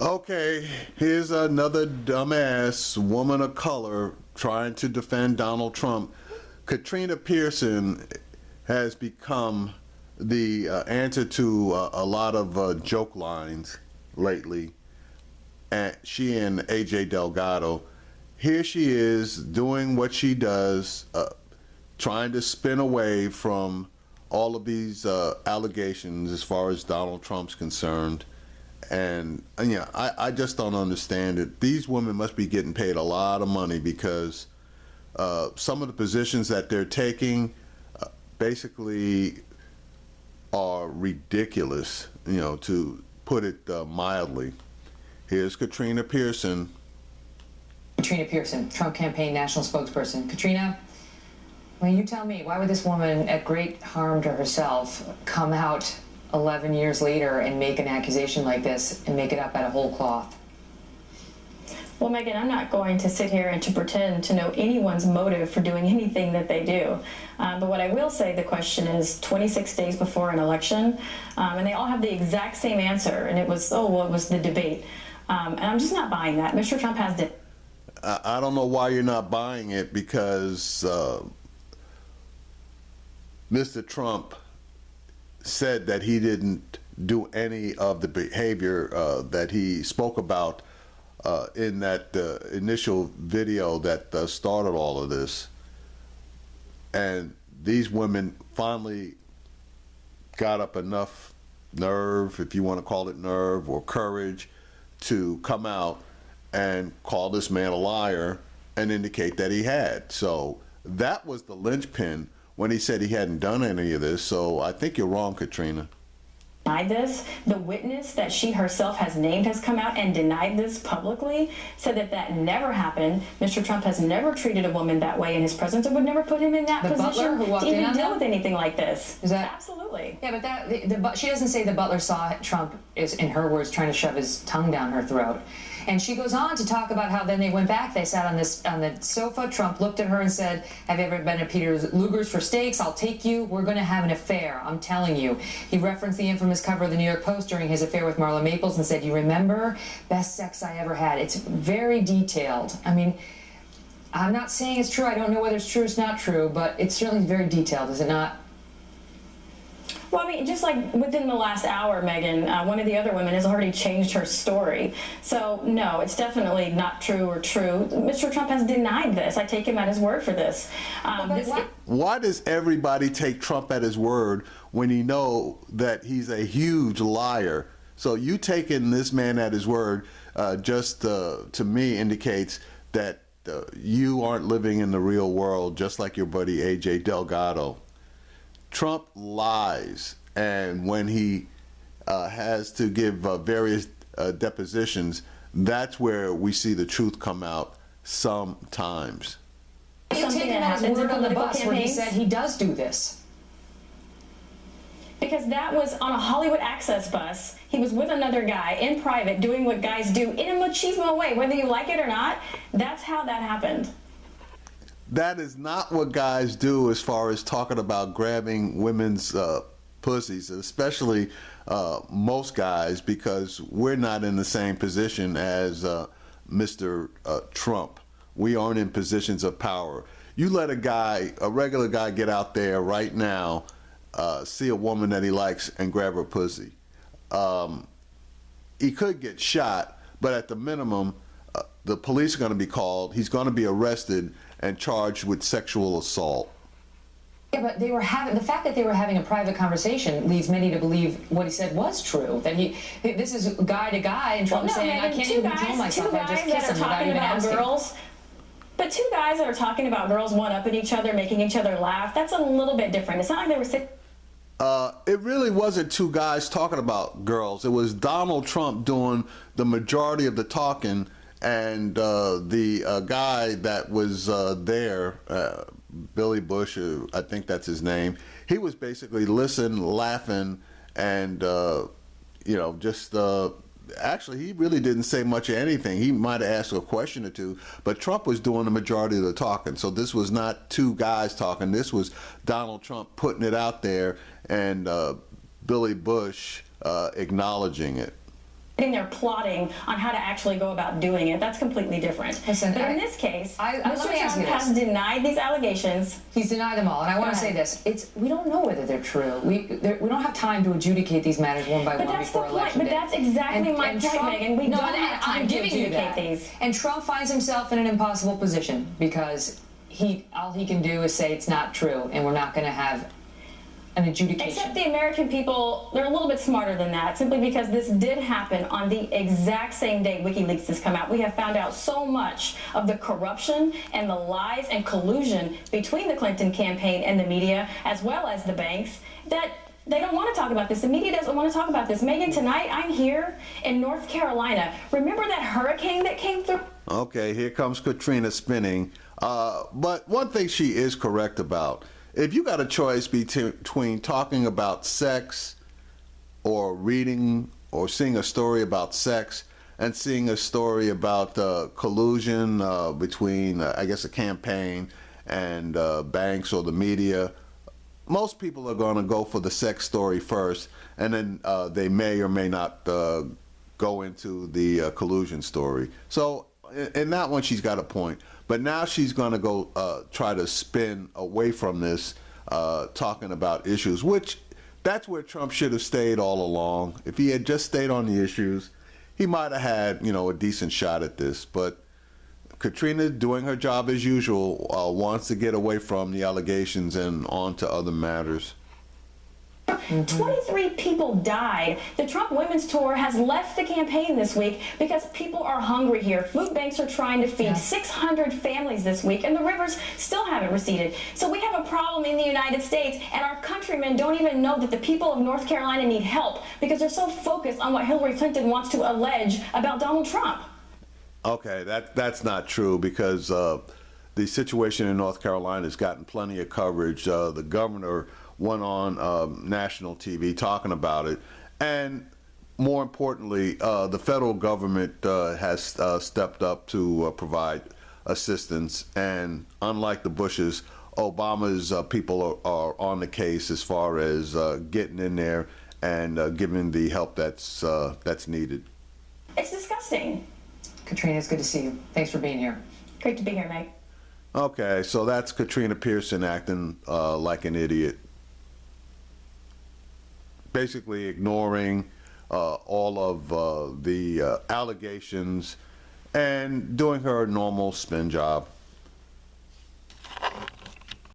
Okay, here's another dumbass woman of color trying to defend Donald Trump. Katrina Pearson has become the answer to a lot of joke lines lately. And she and AJ Delgado, here she is doing what she does, trying to spin away from all of these allegations as far as Donald Trump's concerned. And yeah, I just don't understand it. These women must be getting paid a lot of money because some of the positions that they're taking basically are ridiculous, to put it mildly. Here's Katrina Pearson. Katrina Pearson, Trump campaign national spokesperson. Katrina, well, you tell me, why would this woman at great harm to herself come out 11 years later and make an accusation like this and make it up out of whole cloth? Well, Megan, I'm not going to sit here and to pretend to know anyone's motive for doing anything that they do. But what I will say, the question is 26 days before an election, and they all have the exact same answer, and it was, oh, well, it was the debate. And I'm just not buying that. Mr. Trump has I don't know why you're not buying it, because Mr. Trump said that he didn't do any of the behavior that he spoke about in that initial video that started all of this. And these women finally got up enough nerve, if you want to call it nerve, or courage, to come out and call this man a liar and indicate that he had. So that was the linchpin when he said he hadn't done any of this. So I think you're wrong, Katrina. Denied this. The witness that she herself has named has come out and denied this publicly, said that that never happened. Mr. Trump has never treated a woman that way in his presence and would never put him in that position to even deal with anything like this. Is that absolutely? Yeah, but she doesn't say the butler saw Trump, is in her words, trying to shove his tongue down her throat. And she goes on to talk about how then they went back, they sat on the sofa, Trump looked at her and said, have you ever been to Peter Luger's for steaks? I'll take you. We're going to have an affair, I'm telling you. He referenced the infamous cover of the New York Post during his affair with Marla Maples and said, you remember? Best sex I ever had. It's very detailed. I mean, I'm not saying it's true. I don't know whether it's true or it's not true, but it's certainly very detailed, is it not? Well, I mean, just like within the last hour, Megan, one of the other women has already changed her story. So, no, it's definitely not true or true. Mr. Trump has denied this. I take him at his word for this. Why does everybody take Trump at his word when you know that he's a huge liar? So you taking this man at his word just to me indicates that you aren't living in the real world, just like your buddy AJ Delgado. Trump lies, and when he has to give various depositions, that's where we see the truth come out sometimes. You take him at his word on the bus where he said he does do this. Because that was on a Hollywood Access bus. He was with another guy in private doing what guys do in a machismo way. Whether you like it or not, that's how that happened. That is not what guys do as far as talking about grabbing women's pussies, especially most guys, because we're not in the same position as Mr. Trump. We aren't in positions of power. You let a regular guy get out there right now, see a woman that he likes and grab her pussy. He could get shot, but at the minimum, the police are going to be called. He's going to be arrested and charged with sexual assault. Yeah, but the fact that they were having a private conversation leads many to believe what he said was true. That this is guy to guy, and Trump saying, I can't even control myself, I just kiss him without even asking. But two guys that are talking about girls one-upping each other, making each other laugh, that's a little bit different. It's not like they were sitting... It really wasn't two guys talking about girls. It was Donald Trump doing the majority of the talking, and the guy that was there, Billy Bush, I think that's his name, he was basically listening, laughing, and just actually he really didn't say much of anything. He might have asked a question or two, but Trump was doing the majority of the talking. So this was not two guys talking. This was Donald Trump putting it out there, and Billy Bush acknowledging it. sitting there plotting on how to actually go about doing it. That's completely different. Listen, but in this case, let Mr. me ask Trump you this. has denied these allegations. He's denied them all, and I want to say this: we don't know whether they're true. We don't have time to adjudicate these matters one by one before election day. But that's exactly my point, Trump, Megan. We no, don't have time I'm to giving you adjudicate that. these. And Trump finds himself in an impossible position because all he can do is say it's not true, and we're not going to have an adjudication. Except the American people, they're a little bit smarter than that, simply because this did happen on the exact same day WikiLeaks has come out. We have found out so much of the corruption and the lies and collusion between the Clinton campaign and the media, as well as the banks, that they don't want to talk about this. The media doesn't want to talk about this. Megan, tonight I'm here in North Carolina. Remember that hurricane that came through? Okay, here comes Katrina spinning. But one thing she is correct about, if you got a choice between talking about sex or reading or seeing a story about sex and seeing a story about collusion between, I guess, a campaign and banks or the media, most people are going to go for the sex story first, and then they may or may not go into the collusion story. So in that one, she's got a point. But now she's going to go try to spin away from this, talking about issues, which that's where Trump should have stayed all along. If he had just stayed on the issues, he might have had, a decent shot at this. But Katrina, doing her job as usual, wants to get away from the allegations and on to other matters. 23 people died. The Trump Women's Tour has left the campaign this week because people are hungry here. Food banks are trying to feed 600 families this week, and the rivers still haven't receded. So we have a problem in the United States, and our countrymen don't even know that the people of North Carolina need help because they're so focused on what Hillary Clinton wants to allege about Donald Trump. Okay, that's not true because the situation in North Carolina has gotten plenty of coverage. The governor went on national TV talking about it. And more importantly, the federal government has stepped up to provide assistance. And unlike the Bushes, Obama's people are on the case as far as getting in there and giving the help that's needed. It's disgusting. Katrina, it's good to see you. Thanks for being here. Great to be here, Meg. Okay, so that's Katrina Pearson acting like an idiot. Basically ignoring all of the allegations and doing her normal spin job.